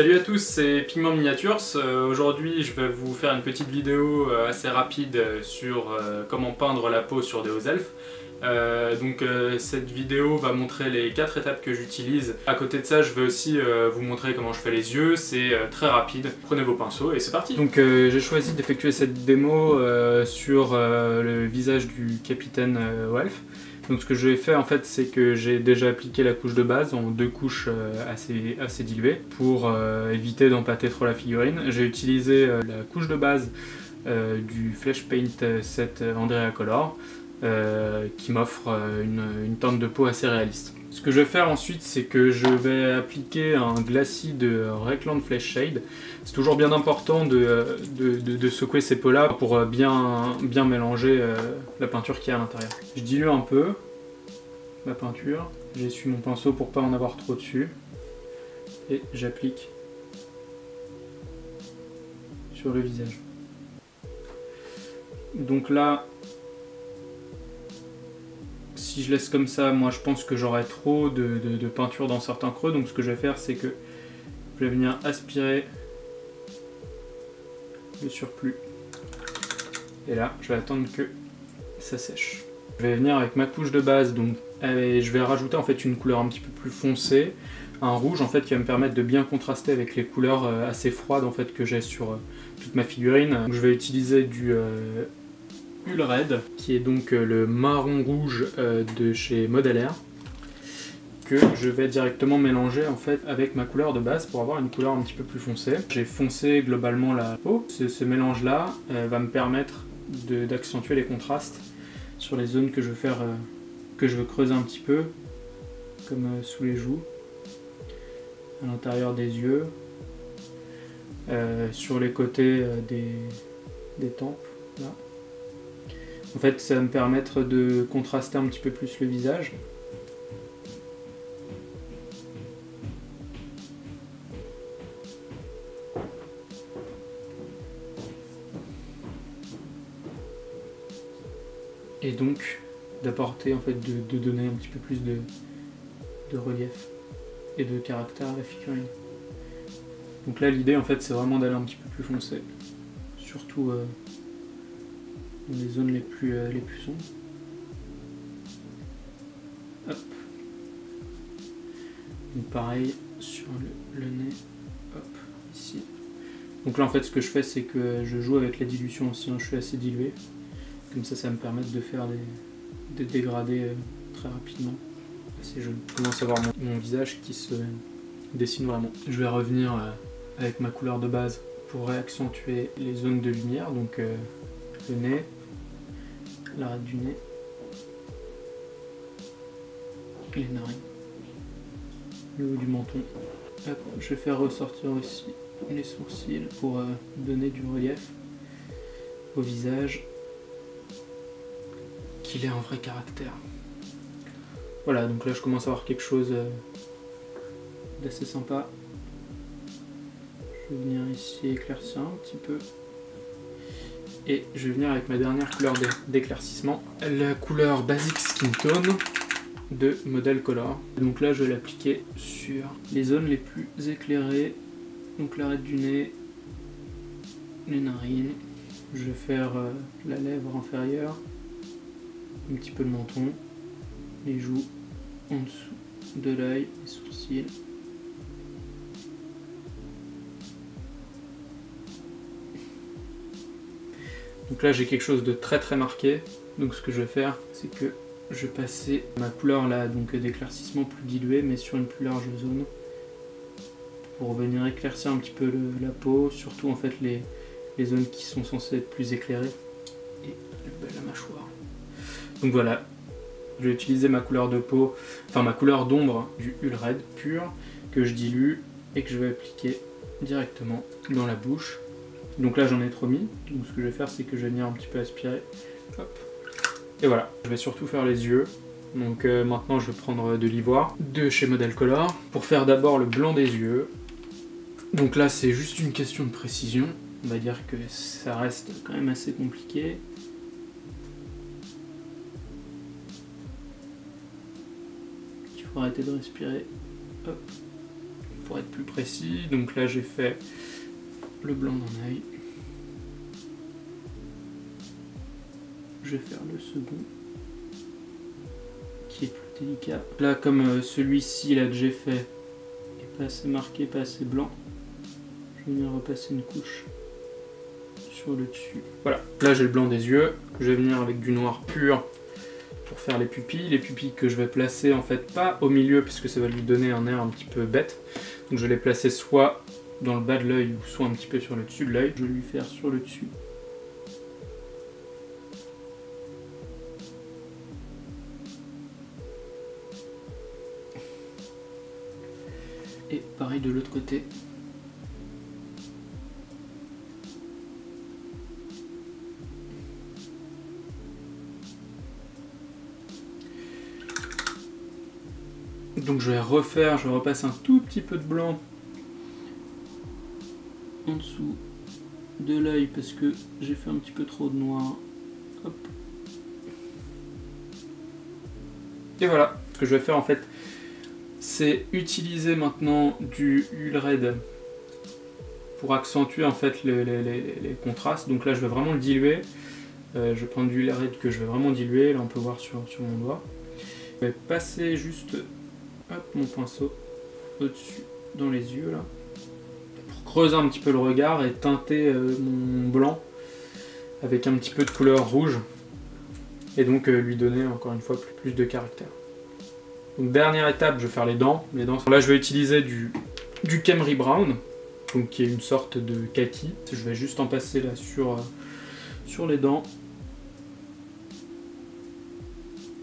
Salut à tous, c'est Pigment Miniatures. Aujourd'hui je vais vous faire une petite vidéo assez rapide sur comment peindre la peau sur des hauts elfes. Cette vidéo va montrer les 4 étapes que j'utilise. À côté de ça, je vais aussi vous montrer comment je fais les yeux. C'est très rapide. Prenez vos pinceaux et c'est parti. Donc j'ai choisi d'effectuer cette démo sur le visage du capitaine Welf. Donc ce que je vais faire en fait, c'est que j'ai déjà appliqué la couche de base en 2 couches assez diluées pour éviter d'empâter trop la figurine. J'ai utilisé la couche de base du Flesh Paint set Andrea Color qui m'offre une teinte de peau assez réaliste. Ce que je vais faire ensuite, c'est que je vais appliquer un glacis de Rexland Flesh Shade. C'est toujours bien important de secouer ces peaux-là pour bien mélanger la peinture qu'il y a à l'intérieur. Je dilue un peu la peinture, j'essuie mon pinceau pour pas en avoir trop dessus, et j'applique sur le visage. Donc là, si je laisse comme ça, moi je pense que j'aurai trop de peinture dans certains creux, donc ce que je vais faire, c'est que je vais venir aspirer le surplus. Et là, je vais attendre que ça sèche. Je vais venir avec ma couche de base, donc je vais rajouter en fait une couleur un petit peu plus foncée, un rouge en fait qui va me permettre de bien contraster avec les couleurs assez froides en fait que j'ai sur toute ma figurine. Donc, je vais utiliser du Red, qui est donc le marron rouge de chez Model Air, que je vais directement mélanger en fait avec ma couleur de base pour avoir une couleur un petit peu plus foncée. J'ai foncé globalement la peau. Ce mélange là va me permettre d'accentuer les contrastes sur les zones que je veux faire, que je veux creuser un petit peu, comme sous les joues, à l'intérieur des yeux, sur les côtés des tempes là. En fait, ça va me permettre de contraster un petit peu plus le visage. Et donc, d'apporter, en fait, de donner un petit peu plus de relief et de caractère à la figurine. Donc là, l'idée, en fait, c'est vraiment d'aller un petit peu plus foncé. Surtout dans les zones les plus sombres. Hop. Donc pareil sur le nez, hop, ici. Donc là en fait ce que je fais c'est que je joue avec la dilution aussi, hein. Je suis assez dilué. Comme ça me permet de faire des dégradés très rapidement. Assez joli. Je commence à voir mon visage qui se dessine vraiment. Je vais revenir avec ma couleur de base pour réaccentuer les zones de lumière, donc le nez, l'arête du nez, les narines, le haut du menton. Hop, je vais faire ressortir aussi les sourcils pour donner du relief au visage, qu'il ait un vrai caractère. Voilà, donc là je commence à avoir quelque chose d'assez sympa. Je vais venir ici éclaircir un petit peu. Et je vais venir avec ma dernière couleur d'éclaircissement, la couleur Basic Skin Tone de Model Color. Donc là je vais l'appliquer sur les zones les plus éclairées, donc l'arête du nez, les narines. Je vais faire la lèvre inférieure, un petit peu le menton, les joues en dessous de l'œil, les sourcils. Donc là j'ai quelque chose de très marqué, donc ce que je vais faire c'est que je vais passer ma couleur là donc d'éclaircissement plus diluée mais sur une plus large zone pour venir éclaircir un petit peu la peau, surtout en fait les zones qui sont censées être plus éclairées et la mâchoire. Donc voilà, je vais utiliser ma couleur de peau, enfin ma couleur d'ombre du Red pur que je dilue et que je vais appliquer directement dans la bouche. Donc là j'en ai trop mis, donc ce que je vais faire c'est que je vais venir un petit peu aspirer, hop, et voilà. Je vais surtout faire les yeux, donc maintenant je vais prendre de l'ivoire de chez Model Color pour faire d'abord le blanc des yeux. Donc là c'est juste une question de précision, on va dire que ça reste quand même assez compliqué. Il faut arrêter de respirer, hop. pour être plus précis. Donc là j'ai fait le blanc d'un œil. Je vais faire le second, qui est plus délicat. Là, comme celui-ci, là que j'ai fait, est pas assez marqué, pas assez blanc, je vais venir repasser une couche sur le dessus. Voilà, là j'ai le blanc des yeux. Je vais venir avec du noir pur pour faire les pupilles que je vais placer en fait pas au milieu puisque ça va lui donner un air un petit peu bête. Donc je vais les placer soit dans le bas de l'œil ou soit un petit peu sur le dessus de l'œil. Je vais lui faire sur le dessus. Et pareil de l'autre côté. Donc je vais repasser un tout petit peu de blanc en dessous de l'œil parce que j'ai fait un petit peu trop de noir. Hop. Et voilà, ce que je vais faire en fait, c'est utiliser maintenant du Huile Red pour accentuer en fait les contrastes. Donc là je vais vraiment le diluer. Je vais prendre du Huile Red que je vais vraiment diluer, là on peut voir sur mon doigt. Je vais passer juste mon pinceau au-dessus dans les yeux là, pour creuser un petit peu le regard et teinter mon blanc avec un petit peu de couleur rouge et donc lui donner encore une fois plus de caractère. Donc dernière étape, je vais faire les dents. Là je vais utiliser du Khemri Brown, donc qui est une sorte de kaki. Je vais juste en passer là sur les dents.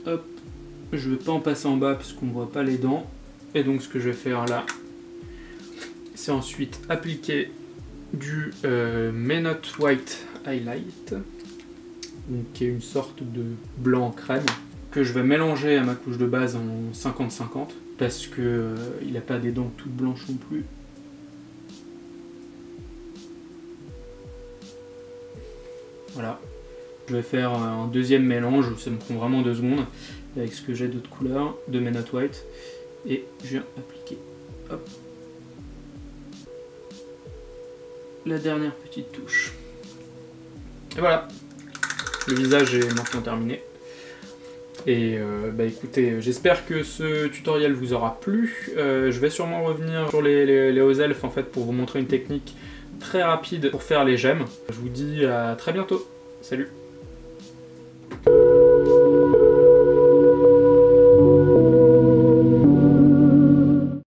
Hop. Je ne vais pas en passer en bas parce qu'on ne voit pas les dents. Et donc ce que je vais faire là, c'est ensuite appliquer du Menot White Highlight, donc qui est une sorte de blanc crème, que je vais mélanger à ma couche de base en 50-50, parce que il n'a pas des dents toutes blanches non plus. Voilà. Je vais faire un deuxième mélange, ça me prend vraiment 2 secondes, avec ce que j'ai d'autres couleurs, de Menot White, et je viens appliquer, hop, la dernière petite touche. Et voilà, le visage est maintenant terminé. Et écoutez, j'espère que ce tutoriel vous aura plu. Je vais sûrement revenir sur les hauts elfes en fait pour vous montrer une technique très rapide pour faire les gemmes. Je vous dis à très bientôt. Salut!